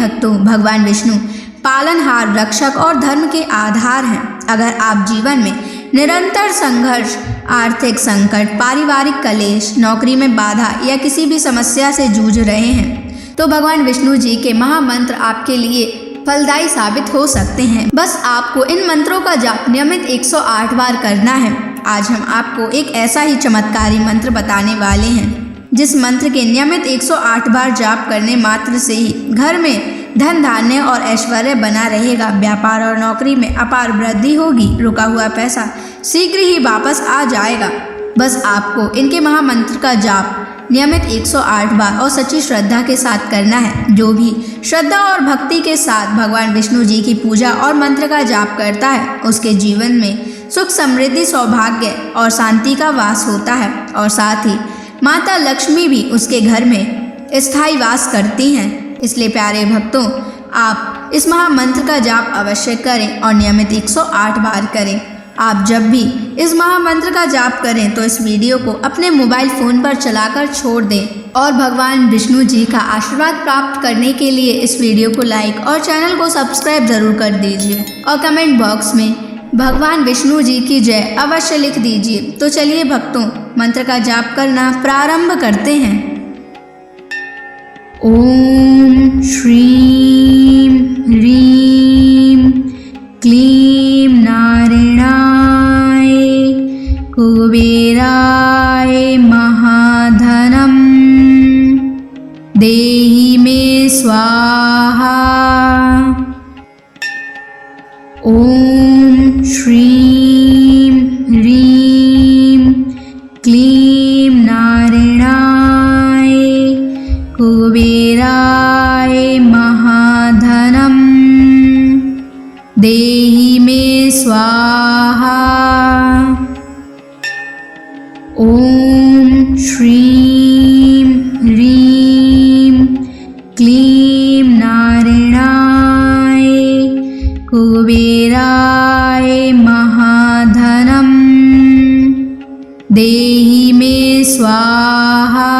भक्तों, भगवान विष्णु पालनहार, रक्षक और धर्म के आधार हैं। अगर आप जीवन में निरंतर संघर्ष, आर्थिक संकट, पारिवारिक कलेश, नौकरी में बाधा या किसी भी समस्या से जूझ रहे हैं तो भगवान विष्णु जी के महामंत्र आपके लिए फलदायी साबित हो सकते हैं। बस आपको इन मंत्रों का जाप नियमित 108 बार करना है। आज हम आपको एक ऐसा ही चमत्कारी मंत्र बताने वाले हैं जिस मंत्र के नियमित 108 बार जाप करने मात्र से ही घर में धन धान्य और ऐश्वर्य बना रहेगा। व्यापार और नौकरी में अपार वृद्धि होगी। रुका हुआ पैसा शीघ्र ही वापस आ जाएगा। बस आपको इनके महामंत्र का जाप नियमित 108 बार और सच्ची श्रद्धा के साथ करना है। जो भी श्रद्धा और भक्ति के साथ भगवान विष्णु जी की पूजा और मंत्र का जाप करता है उसके जीवन में सुख, समृद्धि, सौभाग्य और शांति का वास होता है और साथ ही माता लक्ष्मी भी उसके घर में स्थायी वास करती हैं। इसलिए प्यारे भक्तों, आप इस महामंत्र का जाप अवश्य करें और नियमित 108 बार करें। आप जब भी इस महामंत्र का जाप करें तो इस वीडियो को अपने मोबाइल फ़ोन पर चलाकर छोड़ दें और भगवान विष्णु जी का आशीर्वाद प्राप्त करने के लिए इस वीडियो को लाइक और चैनल को सब्सक्राइब ज़रूर कर दीजिए और कमेंट बॉक्स में भगवान विष्णु जी की जय अवश्य लिख दीजिए। तो चलिए भक्तों, मंत्र का जाप करना प्रारंभ करते हैं। ओम श्रीं ह्रीं क्लीं नारायणाय कुबेराय महाधनं देहि मे स्वाहा। ओम श्रीं ह्रीं क्लीं नारायणाय कुबेराय महाधनं देहि मे स्वाहा। ओम श्रीं ह्रीं क्लीं नारायणाय कुबेराय महाधनं देहि मे स्वाहा।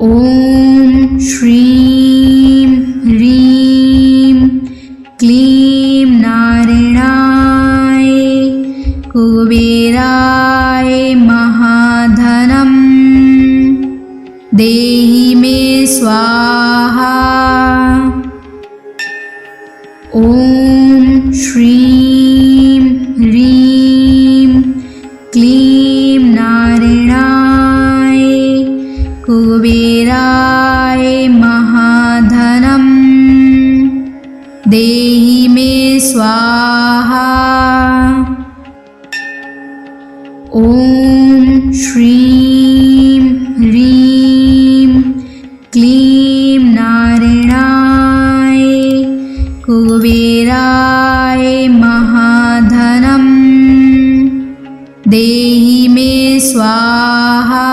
ओम श्रीं ह्रीं क्लीं नारायणाय कुबेराय महाधनं देहि मे स्वाहा। ओम श्रीं ह्रीं क्लीं नारायणाय कुबेराय महाधनं देहि मे स्वाहा। ओम श्रीं ह्रीं क्लीं नारायणाय कुबेराय महाधनं देहि मे स्वाहा।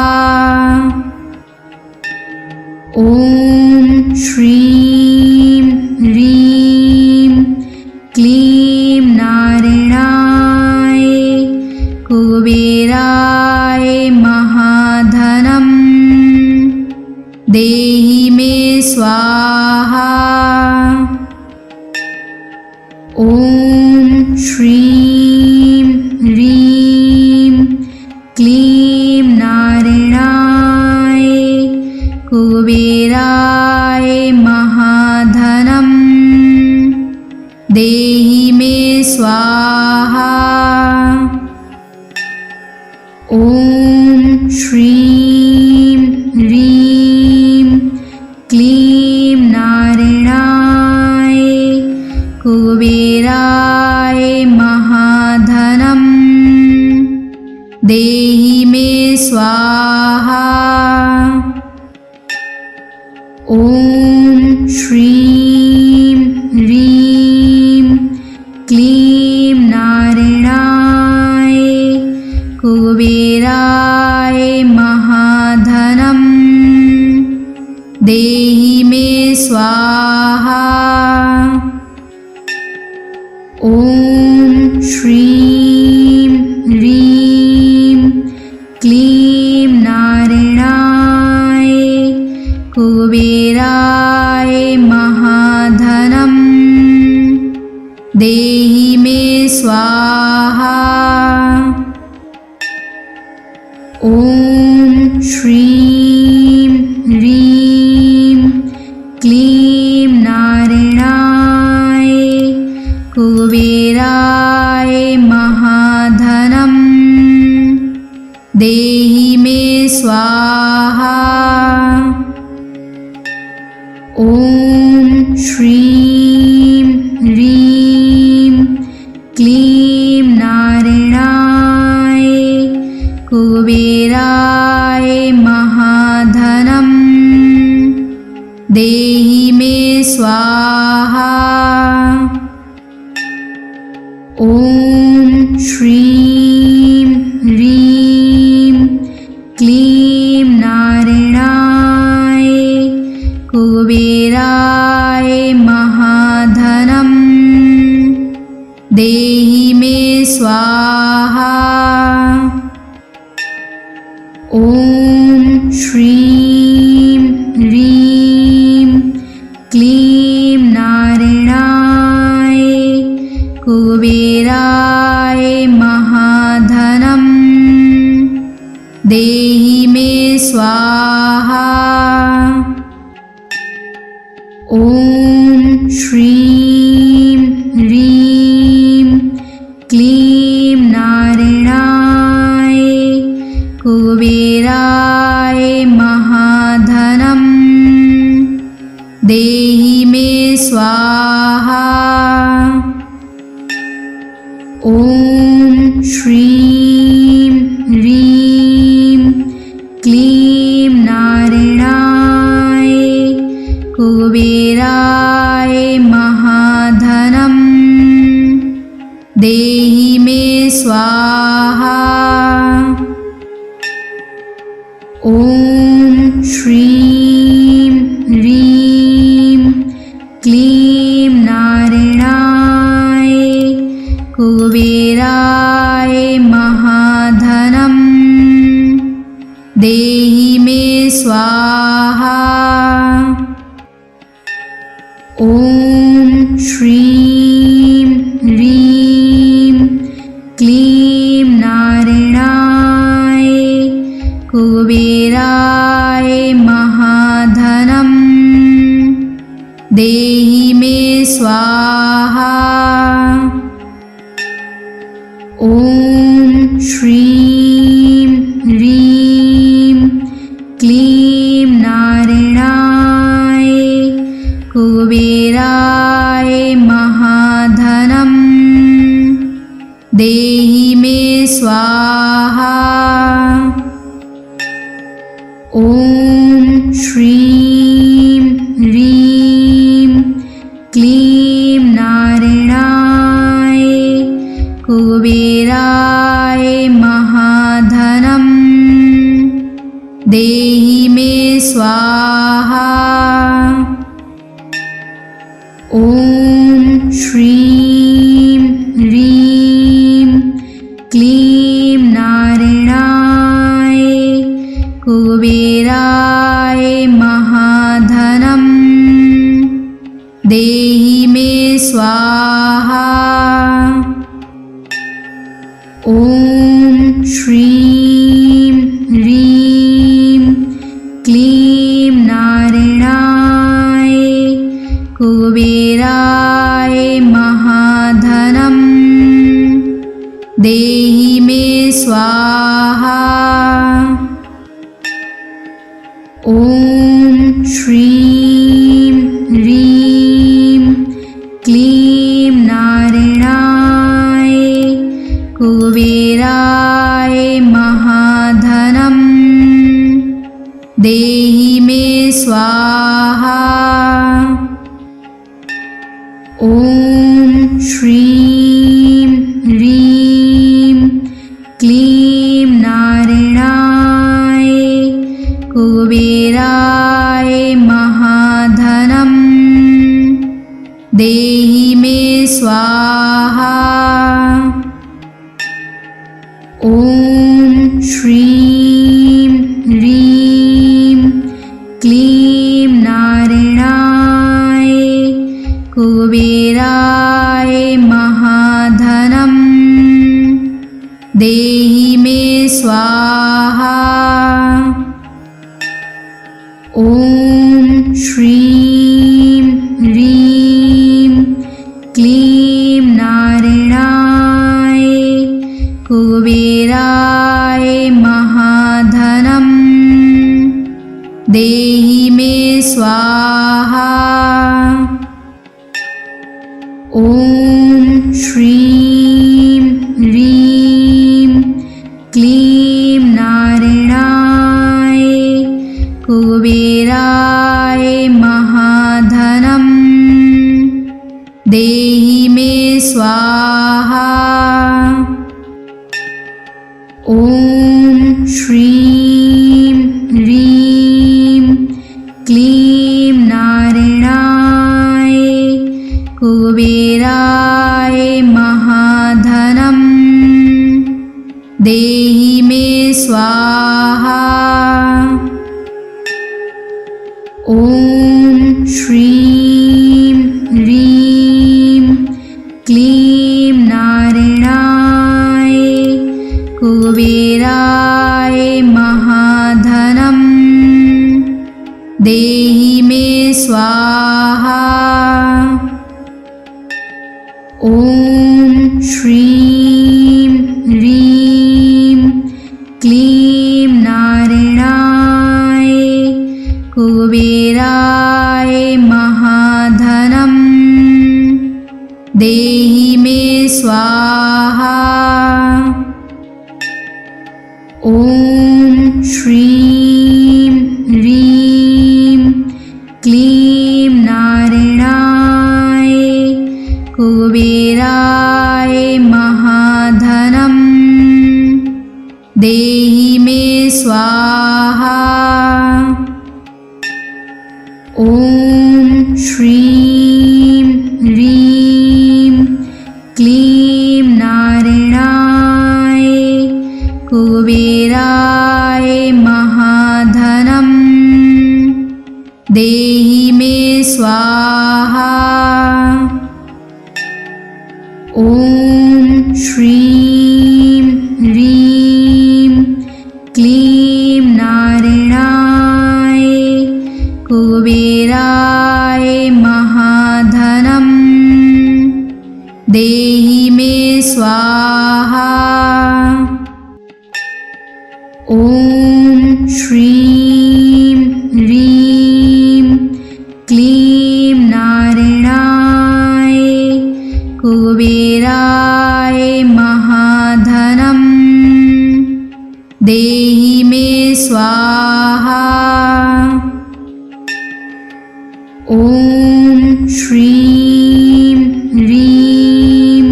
ओम श्रीं ह्रीं क्लीं नारायणाय कुबेराय महाधनं देहि मे स्वाहा। ओम श्रीं ह्रीं क्लीं नारायणाय कुबेराय महाधनं देहि मे स्वाहा। ओम श्रीं ह्रीं क्लीं नारायणाय कुबेराय महाधनं देहि मे स्वाहा। ओम श्रीं ह्रीं क्लीं नारायणाय कुबेराय महाधनं देहि मे स्वाहा। ओम श्रीं ह्रीं क्लीं नारायणाय कुबेराय ॐ श्रीं ह्रीं क्लीं नारायणाय कुबेराय महाधनं देहि मे स्वाहा। ॐ श्रीं ह्रीं क्लीं नारायणाय कुबेराय महाधनं देहि मे स्वाहा। ॐ श्रीं ह्रीं क्लीं नारायणाय कुबेराय महाधनं देहि मे स्वाहा। ॐ श्रीं ह्रीं क्लीं नारायणाय कुबेराय महाधनं देहि मे स्वाहा। ॐ श्रीं ह्रीं क्लीं नारायणाय कुबेराय महाधनं देहि मे स्वाहा। ॐ श्रीं ह्रीं क्लीं नारायणाय कुबेराय महाधनं देहि मे स्वाहा। ॐ श्रीं ह्रीं क्लीं नारायणाय कुबेराय महाधनं देहि मे स्वाहा। ॐ श्रीं ह्रीं क्लीं नारायणाय कुबेराय महाधनं देहि मे स्वाहा। ॐ श्रीं ह्रीं क्लीं नारायणाय कुबेराय महाधनं देहि मे स्वाहा। ॐ श्रीं ह्रीं क्लीं नारायणाय कुबेराय महाधनं देहि मे स्वाहा। ॐ श्रीं ह्रीं क्लीं नारायणाय कुबेराय महाधनं देहि मे स्वाहा। ॐ श्रीं ह्रीं क्लीं नारायणाय कुबेराय महाधनं देहि मे स्वाहा। ॐ श्रीं ह्रीं क्लीं नारायणाय कुबेराय महाधनं देहि मे स्वाहा। ॐ श्रीं ह्रीं क्लीं नारायणाय कुबेराय महाधनं देहि मे स्वाहा। ॐ श्रीं ह्रीं क्लीं नारायणाय कुबेराय महाधनं देहि मे स्वाहा। ॐ श्रीं ह्रीं क्लीं नारायणाय कुबेराय महाधनं देहि मे स्वाहा। ॐ श्रीं ह्रीं क्लीं नारायणाय कुबेराय महाधनं देहि मे स्वाहा। ॐ श्रीं ह्रीं क्लीं नारायणाय कुबेराय महाधनं देहि मे स्वाहा। ॐ श्रीं ह्रीं क्लीं नारायणाय कुबेराय महाधनं देहि मे स्वाहा। ॐ श्रीं ह्रीं क्लीं नारायणाय कुबेराय महाधनं देहि मे स्वाहा। ॐ श्रीं ह्रीं क्लीं नारायणाय कुबेराय महाधनं देहि मे स्वाहा। ॐ श्रीं ह्रीं क्लीं नारायणाय कुबेराय महाधनं देहि मे स्वाहा। ॐ श्रीं ह्रीं क्लीं नारायणाय कुबेराय महाधनं देहि मे स्वाहा। ॐ श्रीं ह्रीं क्लीं नारायणाय कुबेराय महाधनं देहि मे स्वाहा। ॐ श्रीं ह्रीं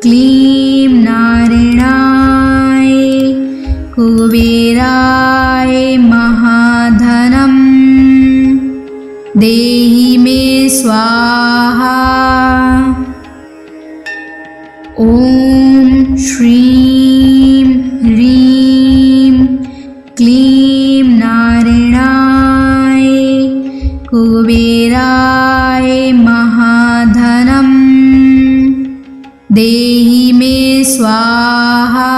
क्लीं नारायणाय कुबेराय महाधनं देहि मे स्वाहा। ॐ श्रीं ह्रीं क्लीं नारायणाय कुबेराय महाधनं देहि मे स्वाहा।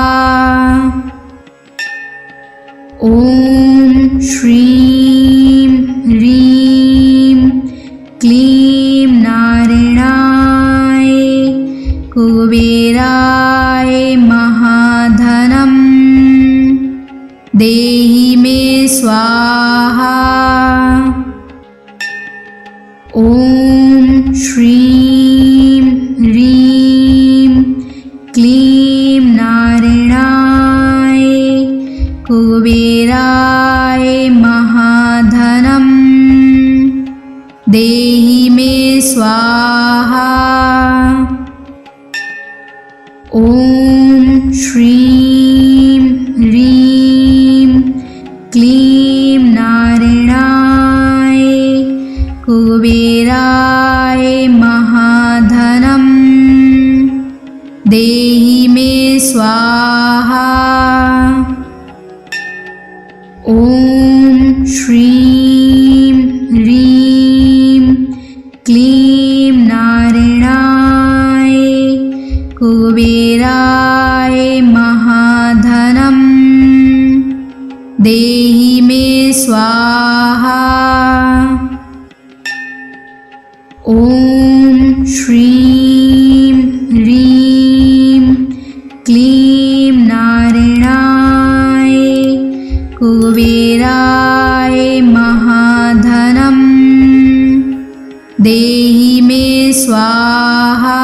ॐ श्रीं ह्रीं क्लीं नारायणाय कुबेराय महाधनं देहि मे स्वाहा। ॐ श्रीं ह्रीं क्लीं नारायणाय कुबेराय महाधनं देहि मे स्वाहा। ॐ श्रीं ह्रीं क्लीं नारायणाय कुबेराय महाधनं देहि मे स्वाहा। ॐ श्रीं ह्रीं क्लीं नारायणाय कुबेराय महाधनम् देहि मे स्वाहा। ॐ श्रीं ह्रीं क्लीं नारायणाय कुबेराय महाधनम् देहि मे स्वाहा।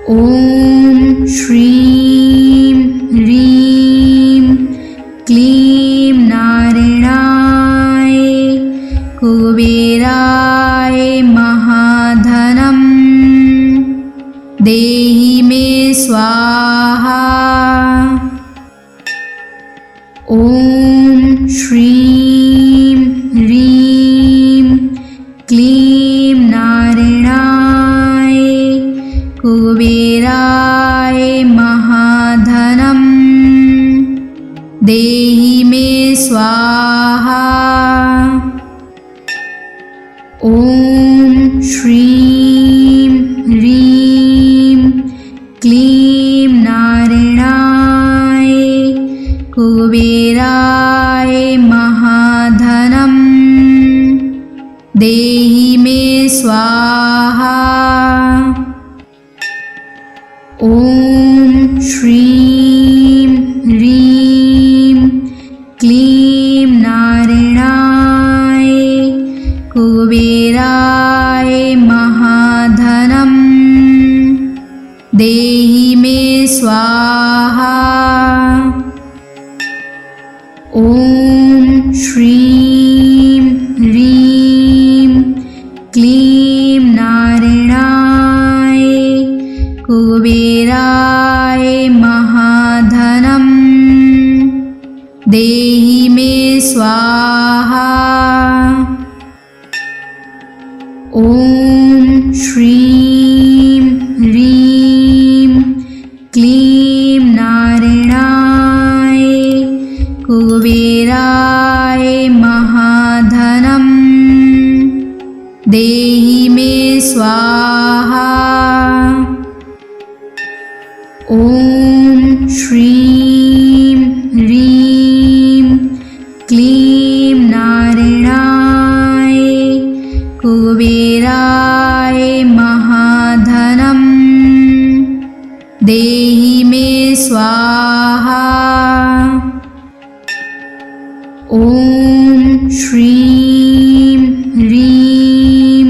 ॐ श्रीं ह्रीं क्लीं नारायणाय कुबेराय महाधनम् देहि मे स्वाहा। ॐ श्रीं ह्रीं क्लीं नारायणाय कुबेराय महाधनम् देहि मे स्वाहा। ॐ श्रीं ह्रीं क्लीं नारायणाय कुबेराय महाधनम् देहि मे स्वाहा। ॐ श्रीं ह्रीं क्लीं नारायणाय कुबेराय महाधनम् देहि मे स्वाहा। ॐ श्रीं ह्रीं क्लीं नारायणाय कुबेराय महाधनम् देहि मे स्वाहा। ॐ श्रीं ह्रीं क्लीं नारायणाय कुबेराय महाधनम् देहि मे स्वाहा। ॐ श्रीं ह्रीं क्लीं नारायणाय कुबेराय महाधनम् देहि मे स्वाहा। ॐ श्रीं ह्रीं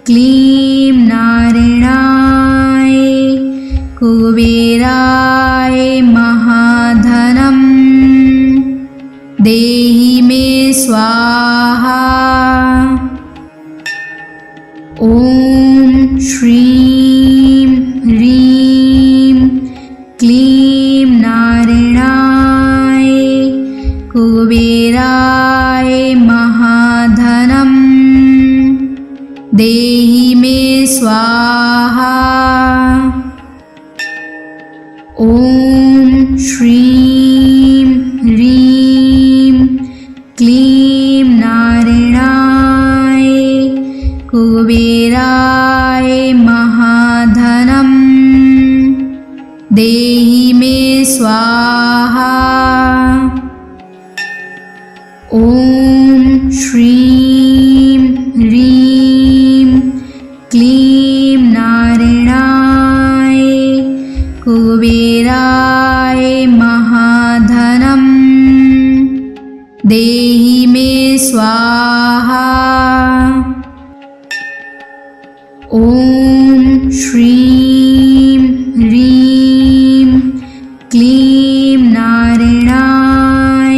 क्लीं नारायणाय कुबेराय महाधनम् देहि मे स्वाहा। ॐ श्रीं ह्रीं क्लीं नारायणाय कुबेराय महाधनम् देहि मे स्वाहा। ॐ श्रीं ह्रीं क्लीं नारायणाय कुबेराय महाधनम् देहि मे स्वाहा। ॐ श्रीं ह्रीं क्लीं नारायणाय कुबेराय महाधनम् देहि मे स्वाहा। ॐ श्रीं ह्रीं क्लीं नारायणाय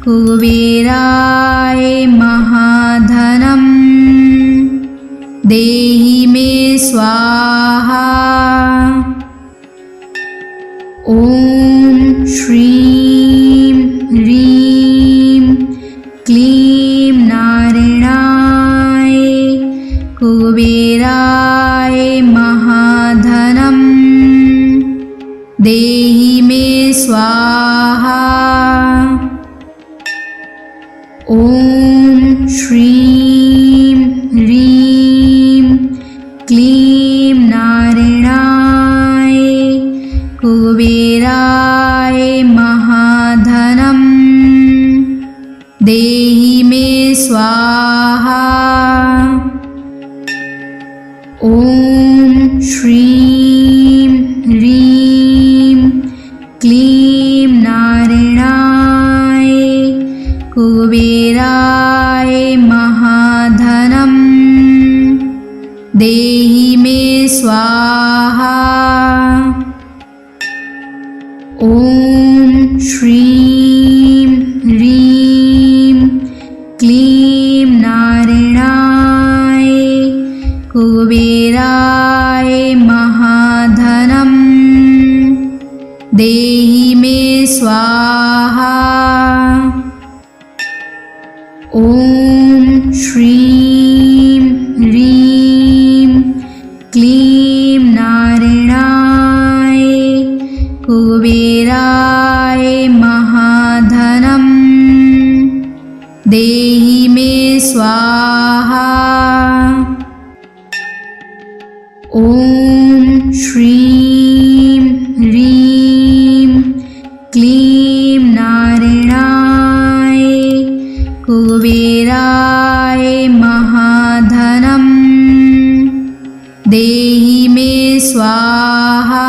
कुबेराय महाधनम् देहि मे स्वाहा। ॐ श्रीं ह्रीं क्लीं नारायणाय कुबेराय महाधनम् देहि मे स्वाहा। ॐ श्रीं ह्रीं क्लीं नारायणाय ॐ श्रीं ह्रीं क्लीं नारायणाय कुबेराय महाधनं देहि मे स्वाहा। ॐ श्रीं ह्रीं क्लीं नारायणाय कुबेराय महाधनं देहि मे स्वाहा। ॐ श्रीं ह्रीं क्लीं नारायणाय कुबेराय महाधनं देहि मे स्वाहा।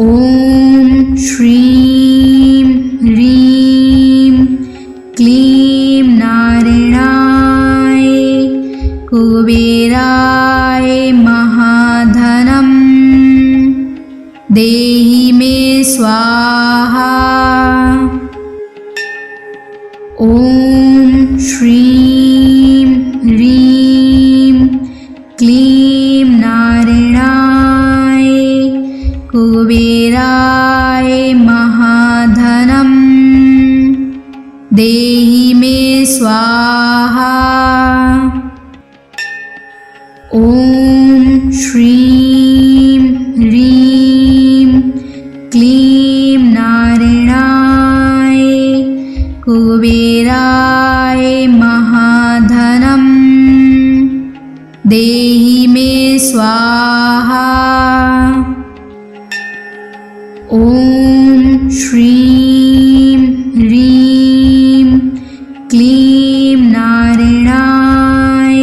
ॐ श्रीं ह्रीं क्लीं नारायणाय कुबेराय महाधनं देहि मे स्वाहा। ॐ श्रीं ह्रीं क्लीं नारायणाय कुबेराय महाधनं देहि मे स्वाहा। ॐ श्रीं ह्रीं क्लीं नारायणाय कुबेराय महाधनं देहि मे स्वाहा। ॐ श्रीं ह्रीं क्लीं नारायणाय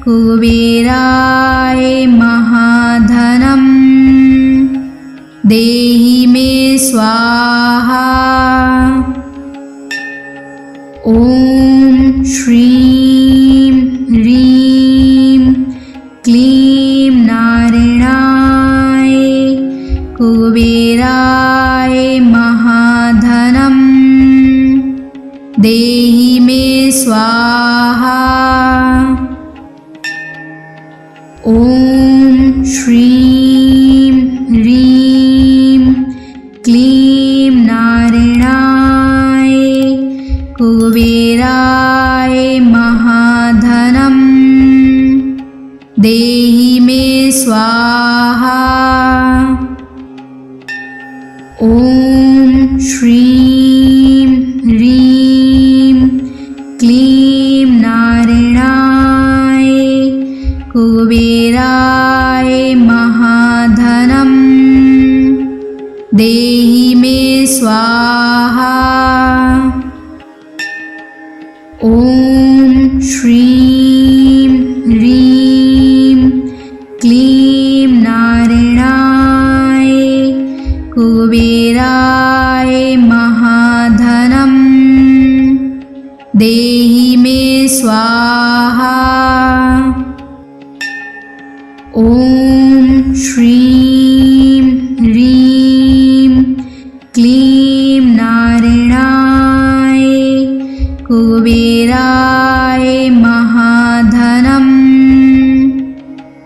कुबेराय महाधनं देहि मे स्वाहा। ॐ श्रीं ह्रीं क्लीं नारायणाय कुबेराय महाधनं देहि मे स्वाहा। ॐ श्रीं ह्रीं क्लीं नारायणाय कुबेराय महाधनं देहि मे स्वाहा। ॐ श्रीं ह्रीं क्लीं नारायणाय कुबेराय महाधनं देहि मे स्वाहा। ॐ श्रीं ह्रीं क्लीं नारायणाय कुबेराय महाधनं देहि मे स्वाहा। ॐ श्रीं ह्रीं क्लीं नारायणाय कुबेराय महाधनं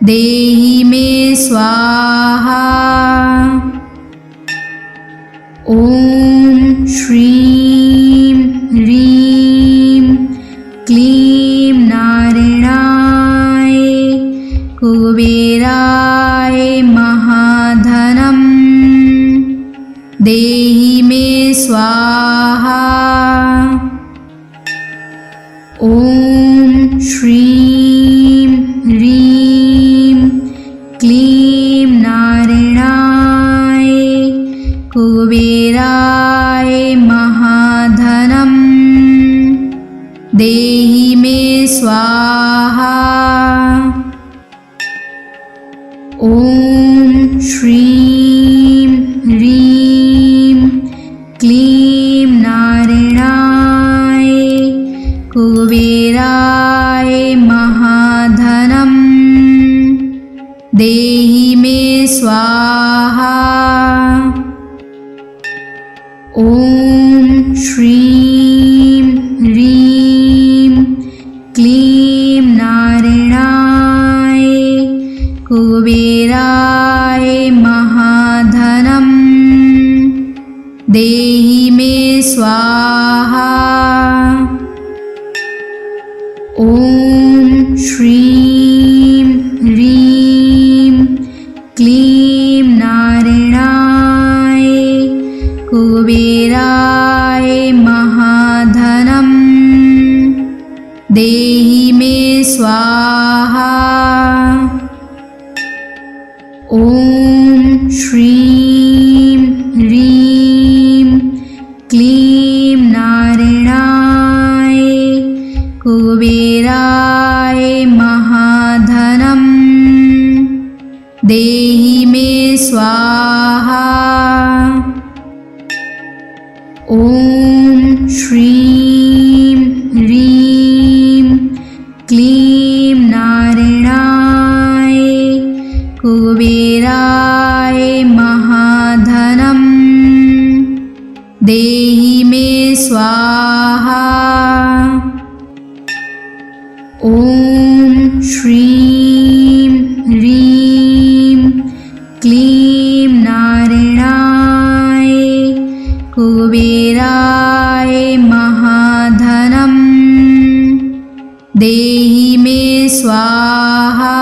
देहि मे स्वाहा। ॐ श्रीं ह्रीं क्लीं नारायणाय कुबेराय महाधनं देहि मे स्वाहा। ॐ श्रीं ह्रीं क्लीं नारायणाय कुबेराय महाधनं देहि मे स्वाहा। ॐ श्रीं ह्रीं क्लीं नारायणाय कुबेराय महाधनं देहि मे स्वाहा। ॐ श्रीं ह्रीं क्लीं नारायणाय कुबेराय महाधनं देहि मे स्वाहा। ॐ श्रीं ह्रीं क्लीं नारायणाय कुबेराय महाधनं देहि मे स्वाहा। ॐ श्रीं ह्रीं क्लीं नारायणाय कुबेराय महाधनं देहि मे स्वाहा। ॐ श्रीं ह्रीं क्लीं नारायणाय कुबेराय महाधनं देहि मे स्वाहा। ॐ श्रीं ह्रीं क्लीं नारायणाय कुबेराय महाधनं देहि मे स्वाहा।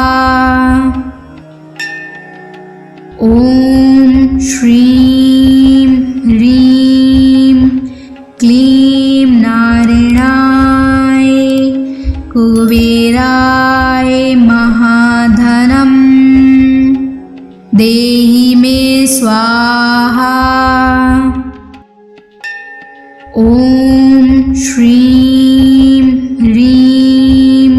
ॐ श्रीं ह्रीं क्लीं नारायणाय कुबेराय महाधनं देहि मे स्वाहा। ॐ श्रीं ह्रीं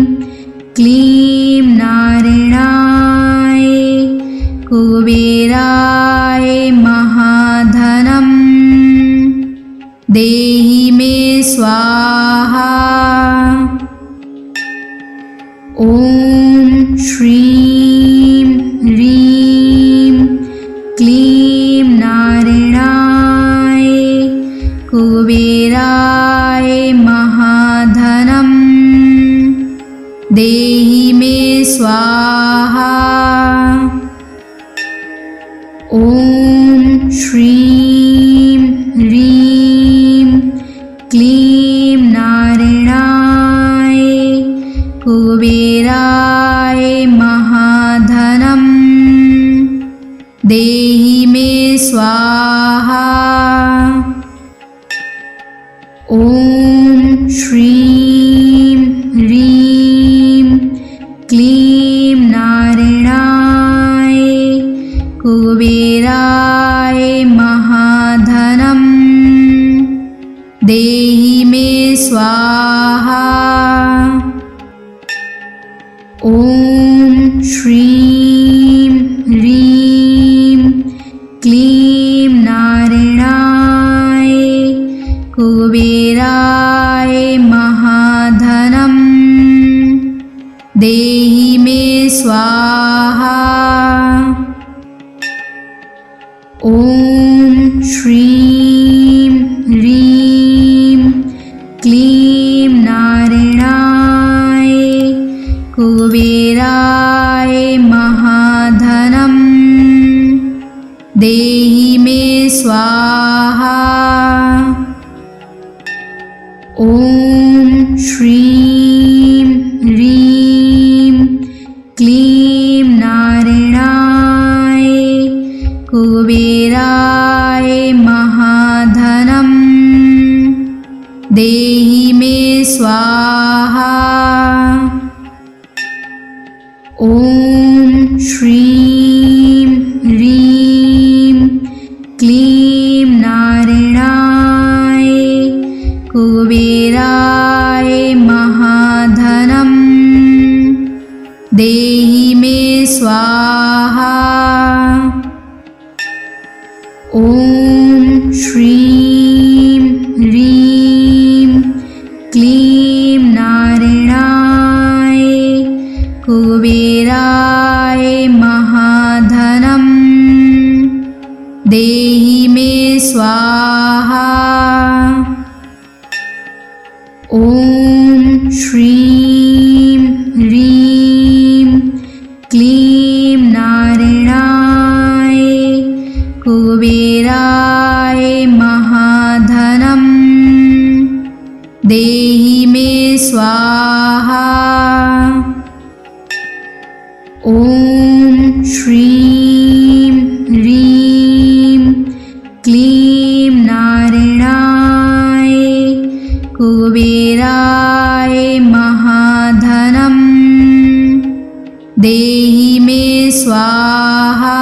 क्लीं नारायणाय कुबेराय महाधनं देहि मे स्वाहा। ॐ श्रीं ह्रीं क्लीं नारायणाय कुबेराय महाधनं देहि मे स्वाहा। ॐ श्रीं ह्रीं क्लीं नारायणाय कुबेराय महाधनं देहि मे स्वाहा। ॐ श्रीं ह्रीं क्लीं नारायणाय कुबेराय महाधनं देहि मे स्वाहा। ॐ श्रीं ह्रीं क्लीं नारायणाय कुबेराय महाधनं देहि मे स्वाहा। ॐ श्रीं ह्रीं क्लीं नारायणाय कुबेराय महाधनं देहि मे स्वाहा। ॐ श्रीं ह्रीं क्लीं नारायणाय कुबेराय महाधनं देहि मे स्वाहा। ॐ श्रीं ह्रीं क्लीं नारायणाय कुबेराय महाधनं देहि मे स्वाहा। ॐ श्रीं ह्रीं क्लीं नारायणाय कुबेराय महाधनं देहि मे स्वाहा। ॐ श्रीं ह्रीं क्लीं नारायणाय कुबेराय महाधनं देहि मे स्वाहा। ॐ श्रीं ह्रीं क्लीं नारायणाय कुबेराय महाधनं देहि मे स्वाहा।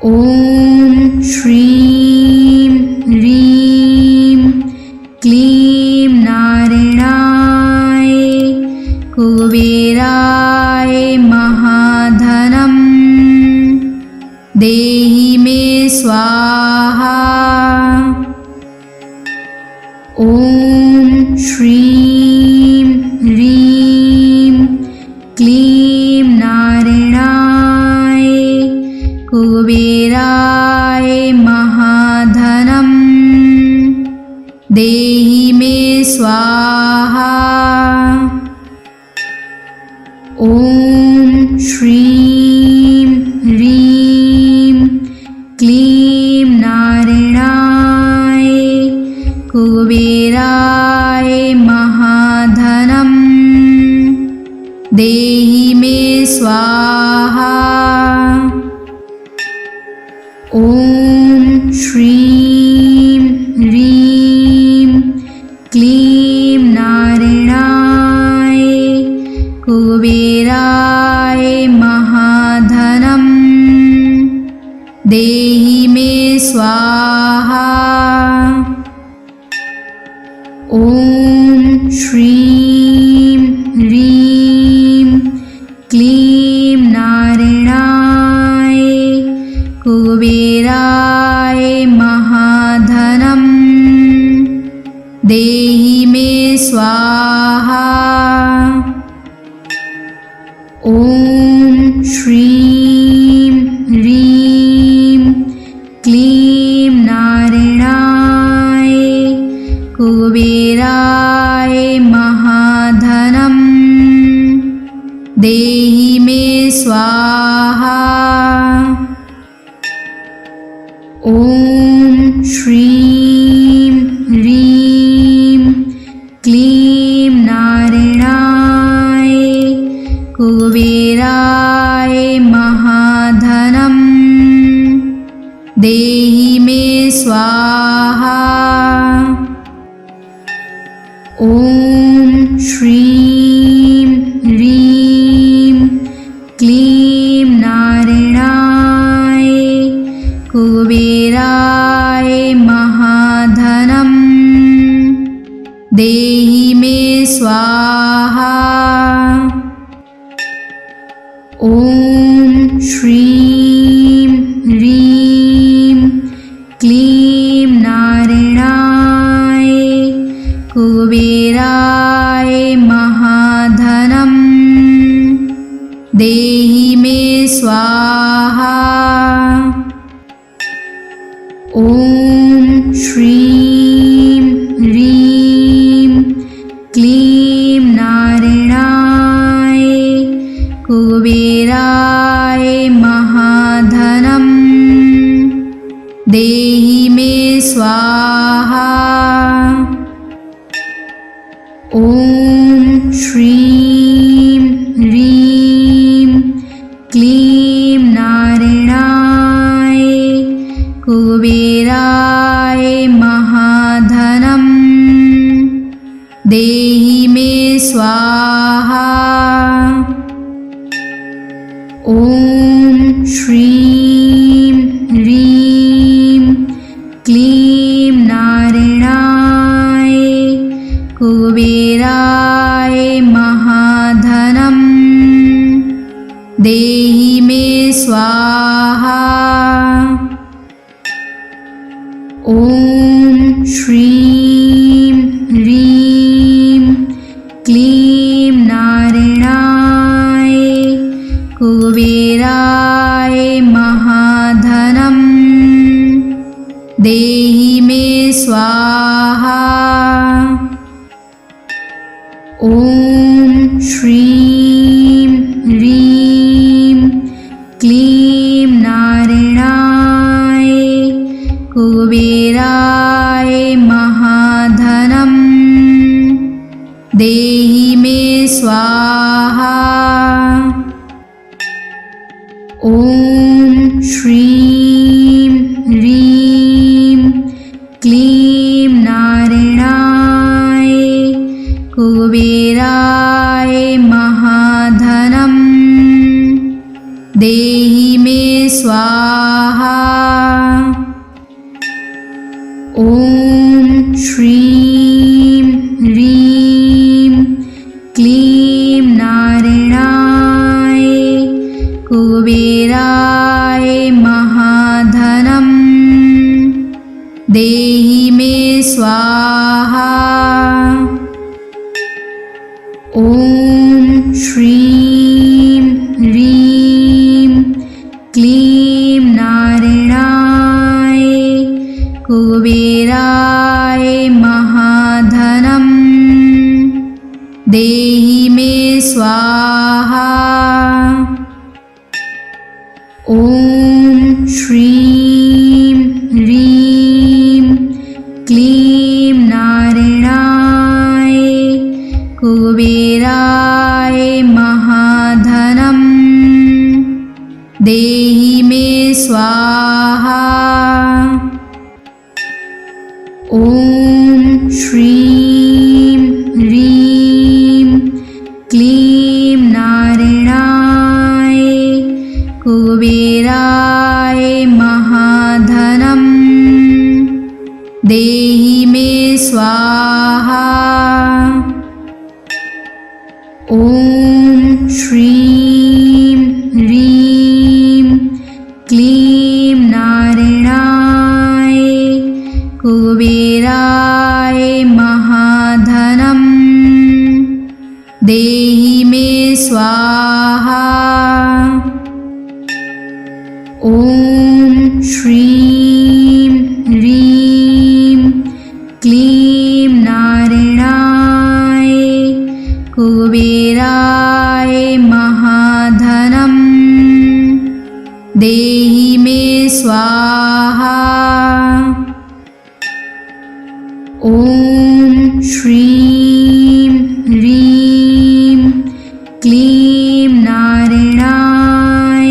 ॐ श्रीं ह्रीं क्लीं नारायणाय कुबेराय महाधनं देहि मे स्वाहा। ॐ श्रीं ह्रीं क्लीं नारायणाय कुबेराय महाधनं देहि मे स्वाहा। ॐ श्रीं ह्रीं क्लीं नारायणाय कुबेराय महाधनं देहि मे स्वाहा। ॐ श्रीं ह्रीं क्लीं नारायणाय कुबेराय महाधनं देहि मे स्वाहा। ॐ श्रीं ह्रीं क्लीं नारायणाय कुबेराय महाधनं देहि मे स्वाहा। ॐ श्रीं ह्रीं क्लीं नारायणाय कुबेराय महाधनं देहि मे स्वाहा। ॐ श्रीं ह्रीं क्लीं नारायणाय कुबेराय महाधनं देहि मे स्वाहा। ॐ श्रीं ह्रीं क्लीं नारायणाय कुबेराय महाधनं देहि मे स्वाहा। ॐ श्रीं ह्रीं क्लीं नारायणाय कुबेराय महाधनं देहि मे स्वाहा। ॐ श्रीं ह्रीं क्लीं नारायणाय कुबेराय महाधनं देहि मे स्वाहा। ॐ श्रीं ह्रीं क्लीं नारायणाय कुबेराय महाधनं देहि मे स्वाहा। ॐ श्रीं ह्रीं क्लीं नारायणाय कुबेराय महाधनं देहि मे स्वाहा। ॐ श्रीं ह्रीं क्लीं नारायणाय कुबेराय स्वाहा। ॐ श्रीं ह्रीं क्लीं नारायणाय कुबेराय महाधनं देहि मे स्वाहा। ॐ श्रीं ह्रीं क्लीं नारायणाय कुबेराय महाधनं देहि मे स्वाहा। ॐ श्रीं ह्रीं क्लीं नारायणाय कुबेराय महाधनं देहि मे स्वाहा। ॐ श्रीं ह्रीं क्लीं नारायणाय कुबेराय महाधनं देहि मे स्वाहा। ॐ श्रीं ह्रीं क्लीं नारायणाय कुबेराय महाधनं देहि मे स्वाहा। ॐ श्रीं ह्रीं क्लीं नारायणाय कुबेराय महाधनं देहि मे स्वाहा। ॐ श्रीं ह्रीं क्लीं नारायणाय कुबेराय महाधनं देहि मे स्वाहा। ॐ श्रीं ह्रीं क्लीं नारायणाय कुबेराय महाधनं देहि मे स्वाहा। ॐ श्रीं ह्रीं क्लीं नारायणाय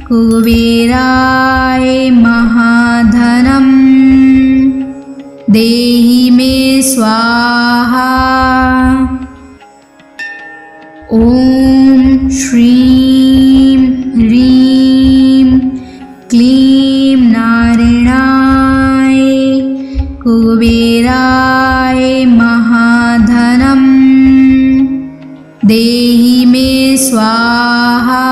कुबेराय महाधनं देहि मे स्वाहा। ॐ श्रीं ह्रीं क्लीं नारायणाय कुबेराय महाधनं देहि मे स्वाहा।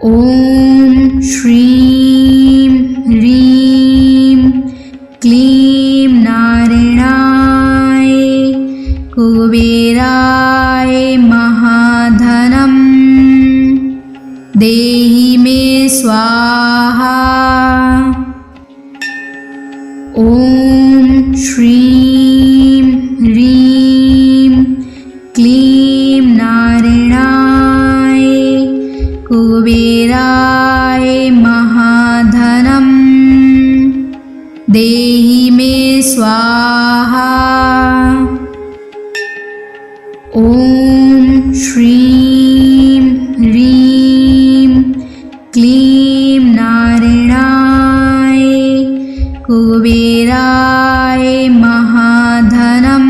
ॐ श्रीं ह्रीं क्लीं नारायणाय कुबेराय महाधनं देहि मे स्वाहा। ॐ श्रीं ह्रीं क्लीं नारायणाय कुबेराय महाधनं देहि मे स्वाहा। ॐ श्रीं ह्रीं क्लीं नारायणाय कुबेराय महाधनं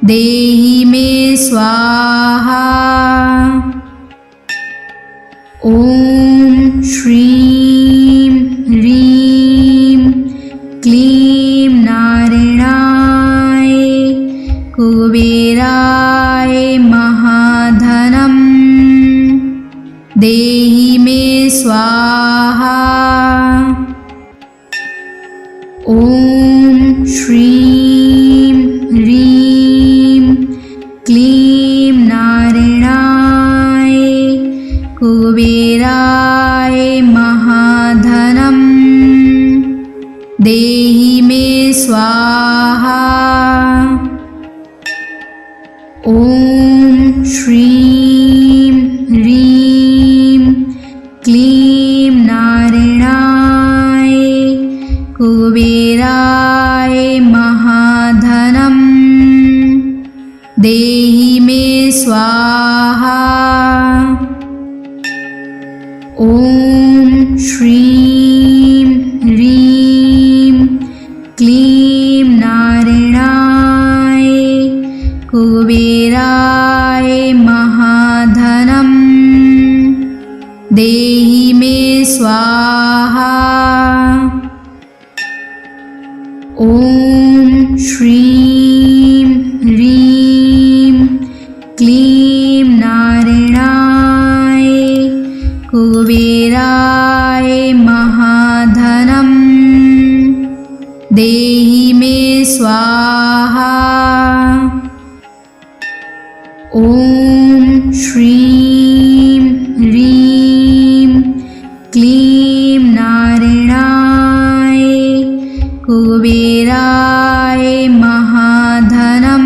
देहि मे स्वाहा। ॐ श्रीं ह्रीं क्लीं नारायणाय कुबेराय महाधनं देहि मे स्वाहा। ॐ श्रीं ह्रीं क्लीं नारायणाय कुबेराय महाधनं श्रीं ह्रीं क्लीं नारायणाय कुबेराय महाधनं देहि मे स्वाहा। ॐ श्रीं ह्रीं क्लीं नारायणाय कुबेराय महाधनं देहि मे स्वाहा। ॐ श्रीं ह्रीं क्लीं नारायणाय कुबेराय महाधनं देहि मे स्वाहा। ॐ श्रीं ह्रीं क्लीं नारायणाय कुबेराय महाधनं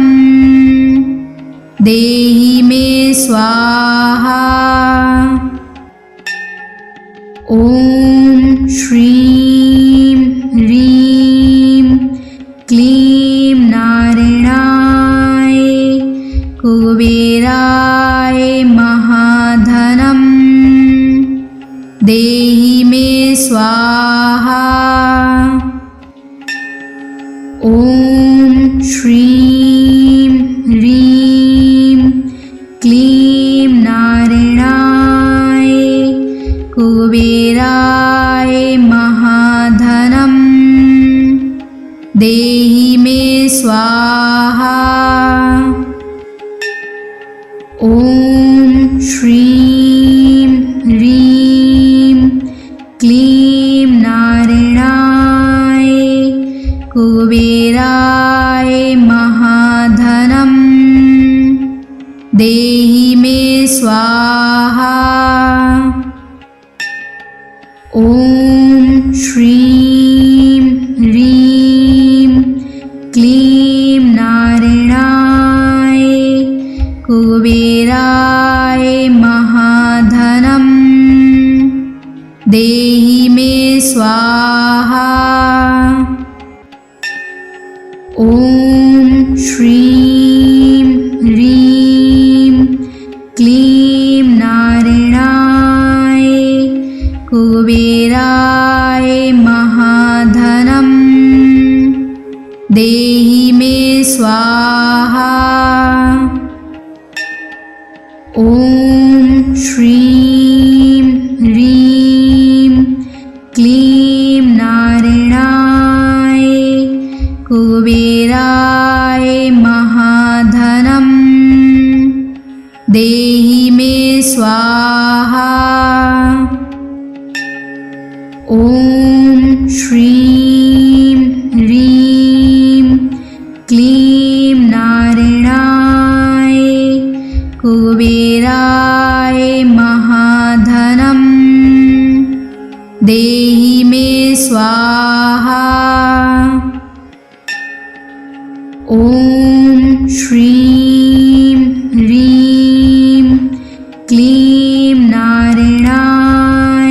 देहि मे स्वाहा। ॐ श्रीं ह्रीं क्लीं नारायणाय कुबेराय महाधनं देहि मे स्वाहा। ॐ श्रीं ह्रीं क्लीं नारायणाय कुबेराय महाधनं देहि मे स्वाहा। ॐ श्रीं ह्रीं क्लीं नारायणाय कुबेराय महाधनं देहि मे स्वाहा। ॐ श्रीं ह्रीं क्लीं नारायणाय कुबेराय महाधनं देहि मे स्वाहा। ॐ श्रीं ह्रीं क्लीं नारायणाय कुबेराय महाधनं देहि मे स्वाहा। ॐ श्रीं ह्रीं क्लीं नारायणाय कुबेराय महाधनं देहि मे स्वाहा। ॐ श्रीं ह्रीं क्लीं नारायणाय कुबेराय महाधनं देहि मे स्वाहा। ॐ श्रीं ह्रीं क्लीं नारायणाय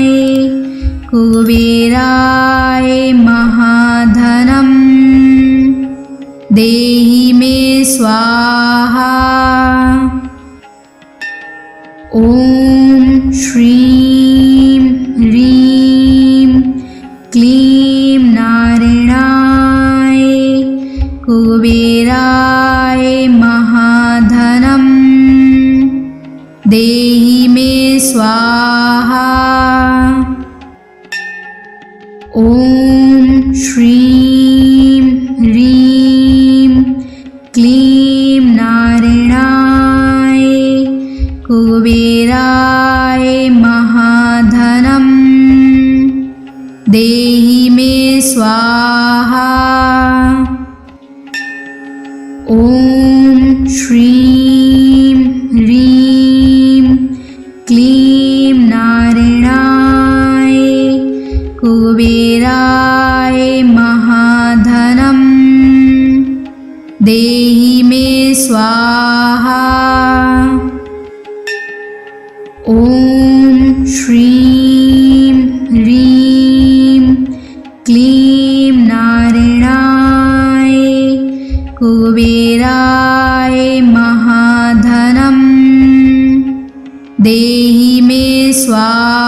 कुबेराय महाधनं देहि मे स्वाहा। ॐ श्रीं ह्रीं क्लीं नारायणाय कुबेराय महाधनं देहि मे स्वाहा। ॐ श्रीं ह्रीं क्लीं नारायणाय कुबेराय महाधनं देहि मे स्वाहा। ॐ श्रीं ह्रीं ॐ श्रीं ह्रीं क्लीं नारायणाय कुबेराय महाधनं देहि मे स्वाहा।